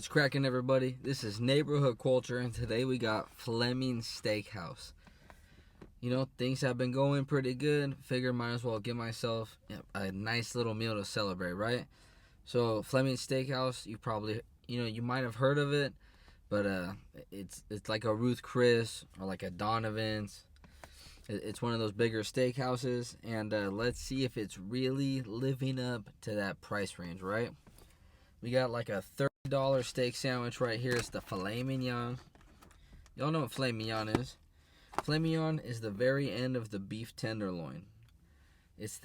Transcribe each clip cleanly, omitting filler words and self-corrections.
What's cracking, everybody? This is Neighborhood Culture, and today we got Fleming Steakhouse. You know, things have been going pretty good. Figure might as well give myself a nice little meal to celebrate, right? So Fleming Steakhouse, you might have heard of it, but it's like a Ruth Chris or like a Donovan's. It's one of those bigger steakhouses, and let's see if it's really living up to that price range, right? We got like a $30 steak sandwich right here. It's the Filet Mignon. Y'all know what Filet Mignon is. Filet Mignon is the very end of the beef tenderloin. It's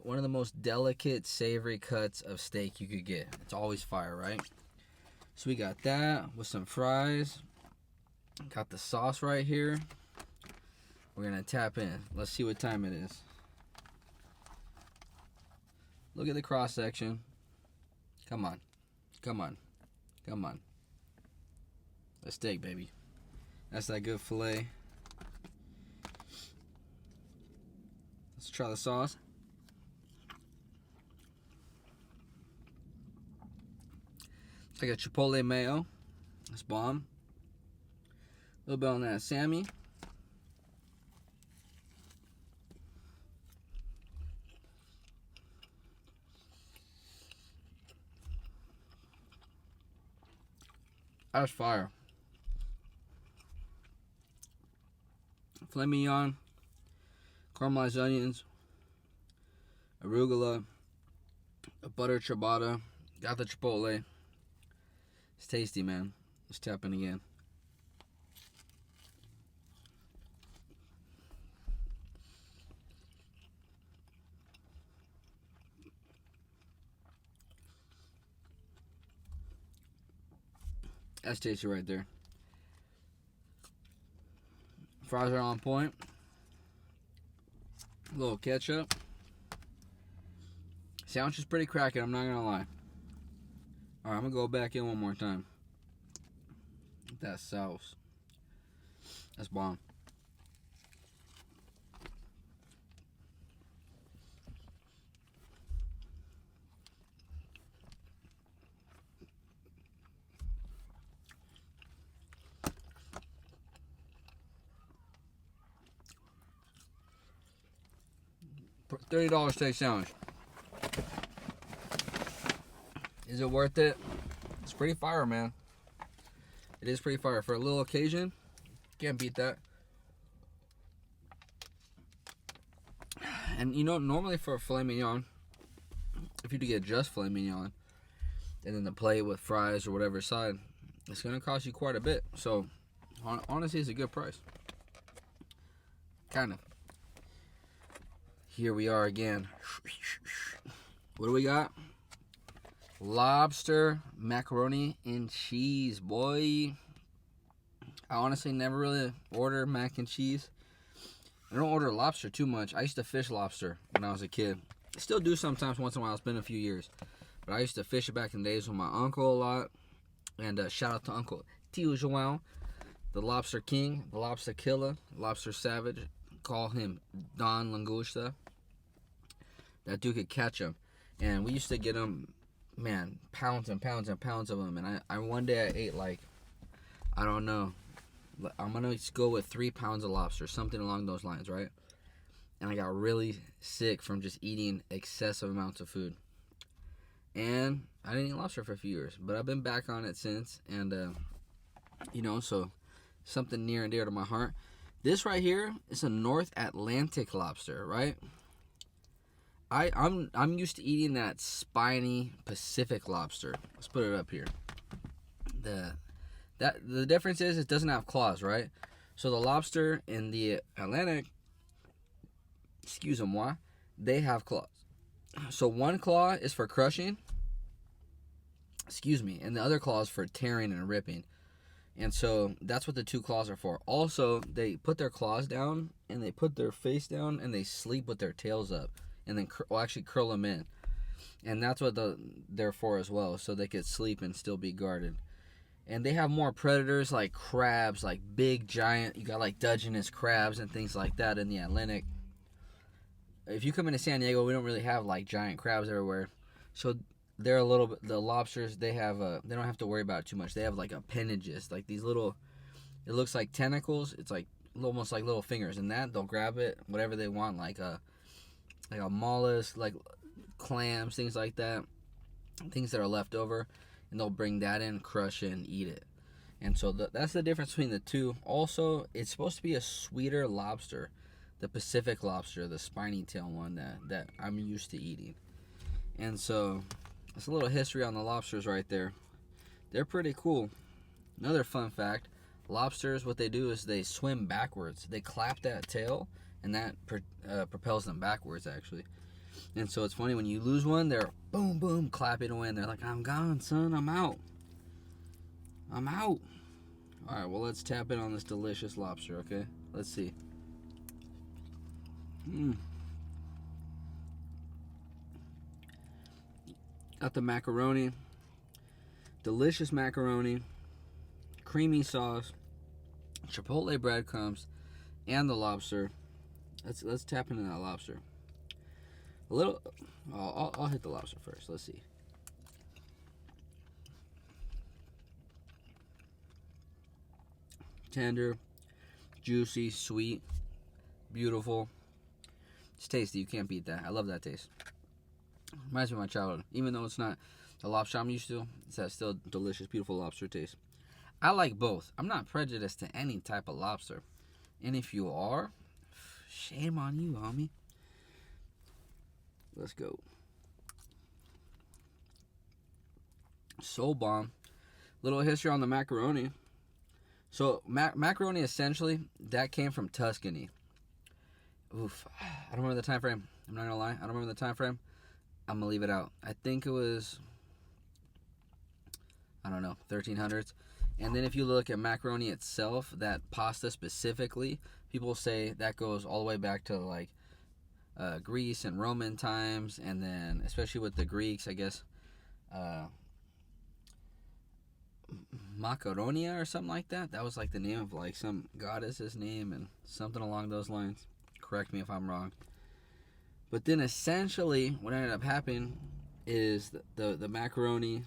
one of the most delicate, savory cuts of steak you could get. It's always fire, right? So we got that with some fries. Got the sauce right here. We're going to tap in. Let's see what time it is. Look at the cross section. Come on. Come on. Come on. A steak, baby. That's that good filet. Let's try the sauce. It's like a chipotle mayo. That's bomb. A little bit on that Sammy. That's fire. Filet mignon, caramelized onions, arugula, a butter ciabatta. Got the chipotle. It's tasty, man. Let's tap in again. That's tasty right there. Fries are on point. A little ketchup. Sandwich is pretty cracking, I'm not gonna lie. Alright, I'm gonna go back in one more time. That sauce. That's bomb. $30 steak sandwich. Is it worth it? It's pretty fire, man. It is pretty fire. For a little occasion, can't beat that. And you know, normally for a filet mignon, if you do get just filet mignon, and then the plate with fries or whatever side, it's going to cost you quite a bit. So, honestly, it's a good price. Kind of. Here we are again. What do we got? Lobster macaroni and cheese, boy. I honestly never really order mac and cheese. I don't order lobster too much. I used to fish lobster when I was a kid. I still do sometimes once in a while. It's been a few years. But I used to fish it back in the days with my uncle a lot. And shout out to Uncle Tio João, the lobster king, the lobster killer, lobster savage. Call him Don Langosta. That dude could catch them. And we used to get them, man, pounds and pounds and pounds of them. And I one day I ate like, I don't know, I'm going to go with 3 pounds of lobster, something along those lines, right? And I got really sick from just eating excessive amounts of food. And I didn't eat lobster for a few years, but I've been back on it since. And, so something near and dear to my heart. This right here is a North Atlantic lobster, right? I'm used to eating that spiny Pacific lobster. Let's put it up here. The difference is it doesn't have claws, right? So the lobster in the Atlantic, excusez-moi, they have claws. So one claw is for crushing, and the other claw is for tearing and ripping. And so that's what the 2 claws are for. Also, they put their claws down and they put their face down and they sleep with their tails up. And then actually curl them in. And that's what they're for as well, so they could sleep and still be guarded. And they have more predators like crabs, like big giant, you got like Dungeness crabs and things like that in the Atlantic. If you come into San Diego, we don't really have like giant crabs everywhere. So they're a little bit, the lobsters, they have they don't have to worry about it too much. They have like appendages, like these little, it looks like tentacles. It's like almost like little fingers, and that they'll grab it whatever they want, like a mollusk, like clams, things like that, things that are left over, and they'll bring that in, crush it, and eat it. And so that's the difference between the two. Also, it's supposed to be a sweeter lobster, the Pacific lobster, the spiny tail one that I'm used to eating. And so that's a little history on the lobsters right there. They're pretty cool. Another fun fact, lobsters, what they do is they swim backwards. They clap that tail, and that propels them backwards, actually. And so it's funny, when you lose one, they're boom, boom, clapping away, and they're like, I'm gone, son, I'm out. I'm out. All right, well, let's tap in on this delicious lobster, okay? Let's see. Got the macaroni. Delicious macaroni. Creamy sauce. Chipotle breadcrumbs. And the lobster. Let's tap into that lobster. A little... I'll hit the lobster first. Let's see. Tender, juicy, sweet, beautiful. It's tasty. You can't beat that. I love that taste. Reminds me of my childhood. Even though it's not the lobster I'm used to, it's that still delicious, beautiful lobster taste. I like both. I'm not prejudiced to any type of lobster. And if you are, shame on you, homie. Let's go. So bomb. Little history on the macaroni. So macaroni, essentially, that came from Tuscany. Oof, I don't remember the time frame. I'm not gonna lie, I don't remember the time frame. I'm gonna leave it out. I think it was, I don't know, 1300s. And then if you look at macaroni itself, that pasta specifically, people say that goes all the way back to like Greece and Roman times, and then especially with the Greeks, I guess. Macaronia or something like that. That was like the name of like some goddess's name and something along those lines. Correct me if I'm wrong. But then essentially what ended up happening is the macaroni,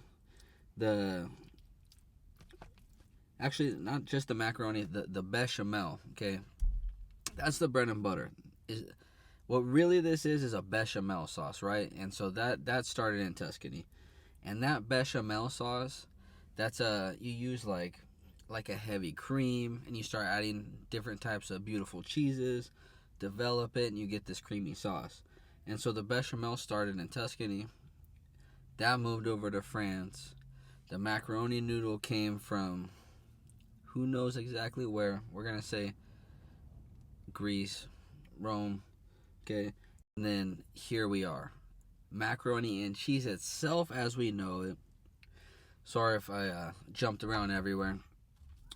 actually not just the macaroni, the bechamel, okay? That's the bread and butter. What really this is a bechamel sauce, right? And so that started in Tuscany. And that bechamel sauce, that's you use like a heavy cream, and you start adding different types of beautiful cheeses, develop it, and you get this creamy sauce. And so the bechamel started in Tuscany. That moved over to France. The macaroni noodle came from who knows exactly where. We're gonna say Greece, Rome, okay? And then here we are. Macaroni and cheese itself as we know it. Sorry if I jumped around everywhere.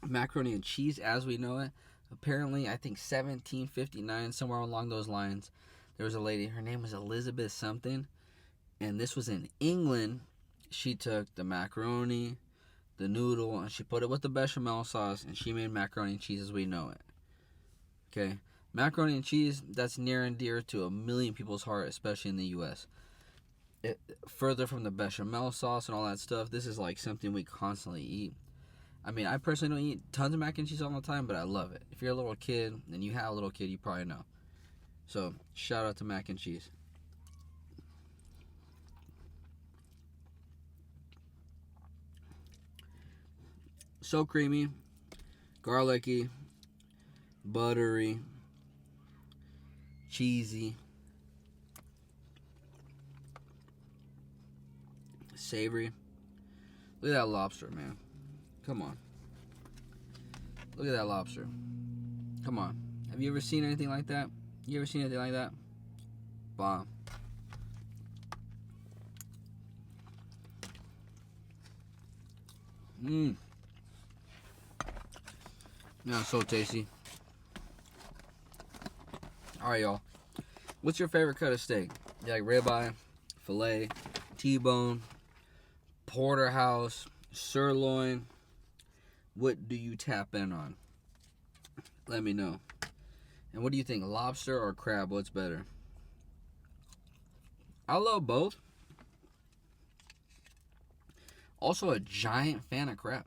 Macaroni and cheese as we know it. Apparently, I think 1759, somewhere along those lines, there was a lady. Her name was Elizabeth something. And this was in England. She took the macaroni, the noodle, and she put it with the bechamel sauce, and she made macaroni and cheese as we know it. Okay? Macaroni and cheese, that's near and dear to a million people's heart, especially in the U.S. Further from the bechamel sauce and all that stuff, this is like something we constantly eat. I mean, I personally don't eat tons of mac and cheese all the time, but I love it. If you're a little kid and you have a little kid, you probably know. So, shout out to mac and cheese. So creamy, garlicky, buttery, cheesy, savory. Look at that lobster, man. Come on. Look at that lobster. Come on. Have you ever seen anything like that? You ever seen anything like that? Bomb. Mmm. Yeah, so tasty. Alright, y'all. What's your favorite cut of steak? You like ribeye, filet, T-bone, porterhouse, sirloin? What do you tap in on? Let me know. And what do you think, lobster or crab? What's better? I love both. Also a giant fan of crab.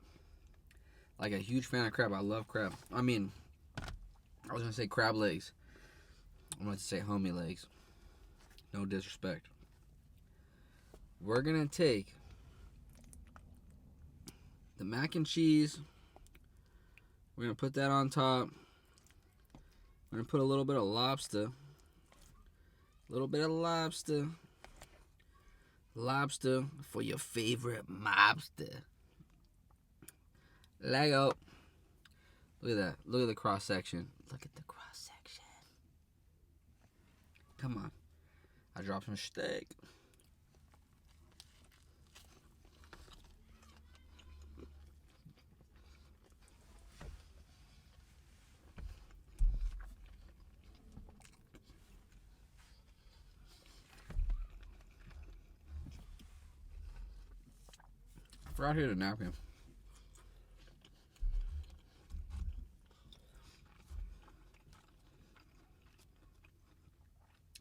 Like a huge fan of crab. I love crab. I mean, I was going to say crab legs. I'm going to say homie legs. No disrespect. We're going to take the mac and cheese. We're going to put that on top. We're going to put a little bit of lobster. A little bit of lobster. Lobster for your favorite mobster. Lego. Look at that. Look at the cross section. Look at the cross section. Come on. I dropped some steak. I forgot here to napkin.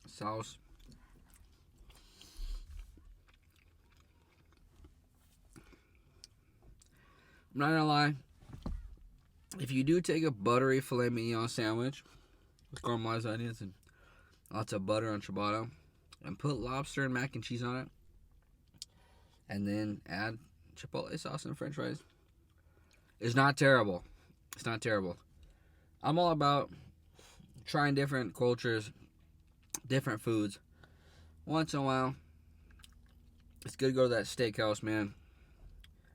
Sauce. I'm not gonna lie. If you do take a buttery filet mignon sandwich with caramelized onions and lots of butter on ciabatta, and put lobster and mac and cheese on it, and then add chipotle sauce and french fries, it's not terrible. It's not terrible. I'm all about trying different cultures, different foods. Once in a while, it's good to go to that steakhouse, man.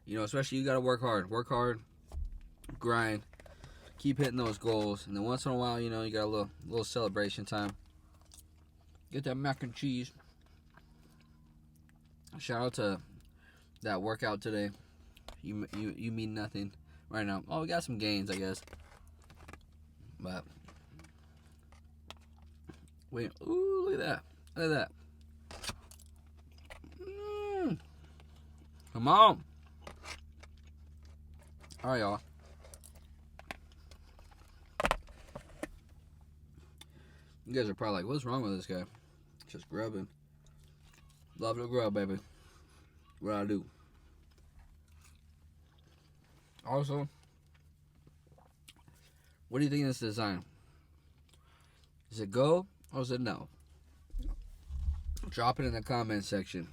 You know, especially you got to work hard, grind, keep hitting those goals, and then once in a while, you know, you got a little celebration time. Get that mac and cheese. Shout out to that workout today. You mean nothing right now. Oh, we got some gains, I guess. But wait, ooh, look at that. Look at that. Come on. All right, y'all. You guys are probably like, what's wrong with this guy? Just grubbing. Love to grub, baby. What I do. Also, what do you think of this design? Is it go or is it no? Drop it in the comment section.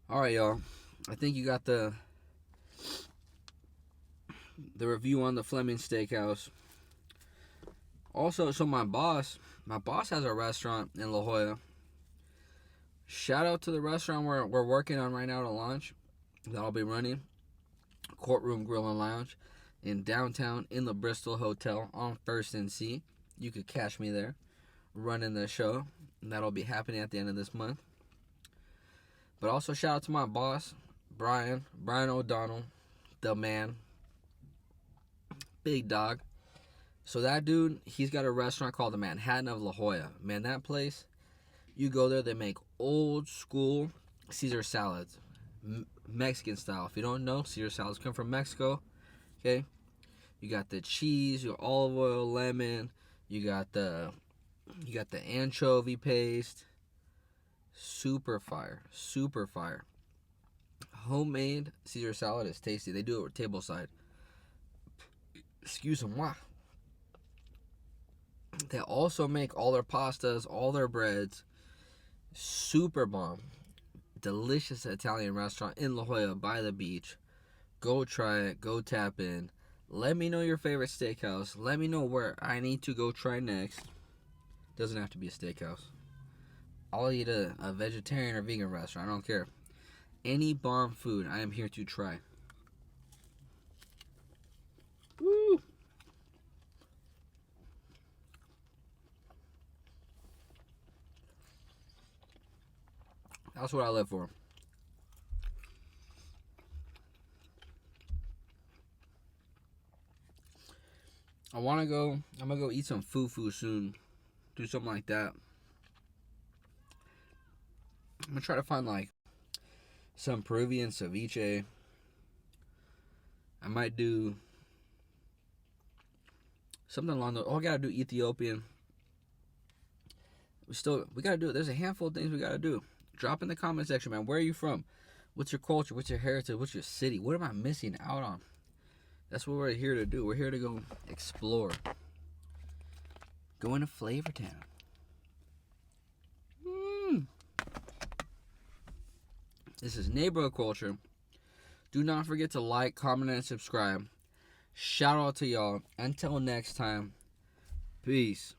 Alright, y'all. I think you got the review on the Fleming Steakhouse. Also, so my boss has a restaurant in La Jolla. Shout out to the restaurant we're working on right now to launch. That I'll be running. Courtroom Grill and Lounge in downtown in the Bristol Hotel on 1st and C. You could catch me there running the show. And that'll be happening at the end of this month. But also shout out to my boss, Brian O'Donnell, the man. Big dog. So that dude, he's got a restaurant called the Manhattan of La Jolla. Man, that place, you go there, they make old school Caesar salads. Mexican style. If you don't know, Caesar salads come from Mexico. Okay? You got the cheese, your olive oil, lemon. You got the anchovy paste. Super fire. Super fire. Homemade Caesar salad is tasty. They do it with tableside. Excuse-moi. They also make all their pastas, all their breads. Super bomb. Delicious Italian restaurant in La Jolla by the beach. Go try it. Go tap in. Let me know your favorite steakhouse. Let me know where I need to go try next. Doesn't have to be a steakhouse. I'll eat a vegetarian or vegan restaurant. I don't care. Any bomb food I am here to try. Woo! That's what I live for. I'm gonna go eat some fufu soon. Do something like that. I'm gonna try to find like some Peruvian ceviche. I might do something along the. Oh, I gotta do Ethiopian. We gotta do it. There's a handful of things we gotta do. Drop in the comment section, man. Where are you from? What's your culture? What's your heritage? What's your city? What am I missing out on? That's what we're here to do. We're here to go explore. Go into Flavor Town. This is Neighborhood Culture. Do not forget to like, comment, and subscribe. Shout out to y'all. Until next time, peace.